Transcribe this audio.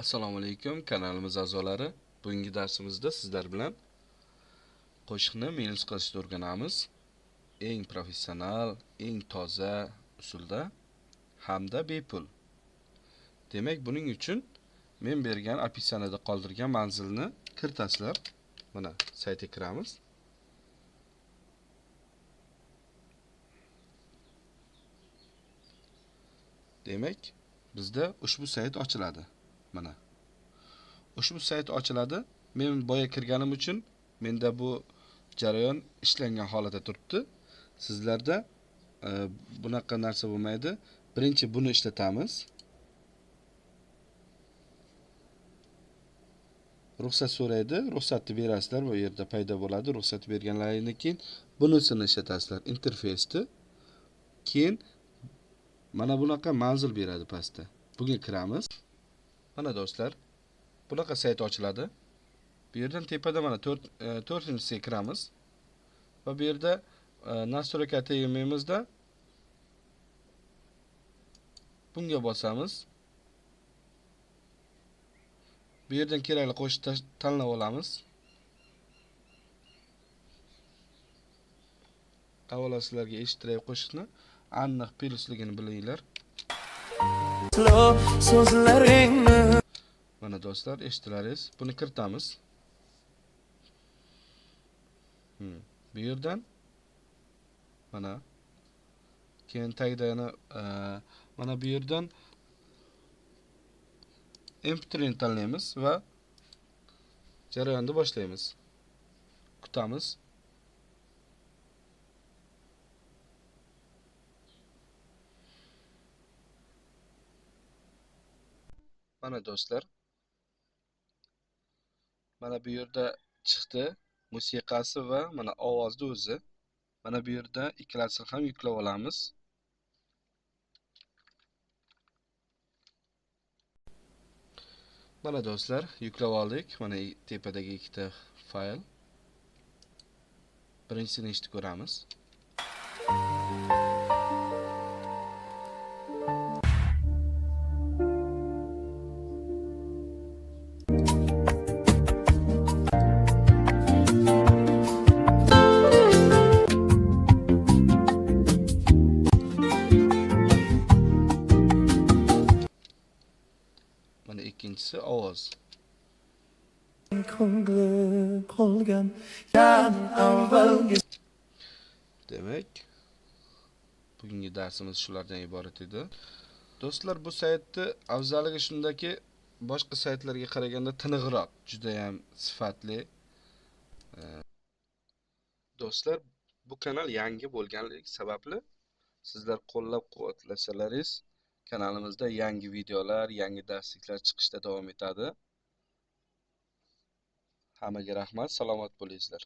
Assalomu alaykum kanalimiz a'zolari. Bugungi darsimizda sizlar bilan qo'shiqni minus qilishni o'rganamiz. Eng professional, eng toza usulda hamda bepul. Demak, buning uchun men bergan описаниеda qoldirgan manzilni kiritasizlar. Mana saytga kiramiz. Demak, bizda ushbu sayt ochiladi. Mana ushbu sayt ochiladi. Men boya kirganim uchun menda bu jarayon ishlangan holatda turibdi. Sizlarda bunaqa narsa bo'lmaydi. Birinchi buni ishlatamiz. Ruxsat so'raydi. Ruxsatni berasizlar, bu yerda paydo bo'ladi. Ruxsat berganlaringizdan keyin bunisini ishlatasizlar, interfeysni. Keyin mana bunaqa manzil beradi pastda. Bunga kiramiz. Mana do'stlar, bunaqa sayt ochiladi. Bu yerdan tepada mana 4-inchisiga kiramiz va bu yerda настройка tegamimizda bunga bosamiz. Bu yerdan kerakli qo'shiq tanlab olamiz. Avvalo sizlarga eshittiray qo'shiqni aniq plyusligini bilinglar. Mana do'stlar, eshitdilaringiz. Buni kiritamiz. Bu yerdan mana keyin tagida yana mana bu yerdan MP3 tanlaymiz va jarayonni boshlaymiz. Kutamiz. Mana do'stlar, mana bu yerda chiqdi musiqasi va mana ovozni o'zi. Mana bu yerda ikkalasini ham yuklab olamiz. Mana do'stlar, yuklab oldik. Mana tepadagi ikkita fayl. Birinchisini eshitib ko'ramiz. Mana ikkinchisi ovoz. Demak, bugungi darsimiz shulardan iborat edi. Do'stlar, bu saytni afzalligi shundaki, boshqa saytlarga qaraganda tiniqroq, juda ham sifatli. Do'stlar, bu kanal yangi bo'lganligi sababli sizlar qo'llab-quvvatlasalaringiz kanalimizda yangi videolar, yangi darsliklar chiqishda davom etadi. Hammaga rahmat, salomat bo'linglar.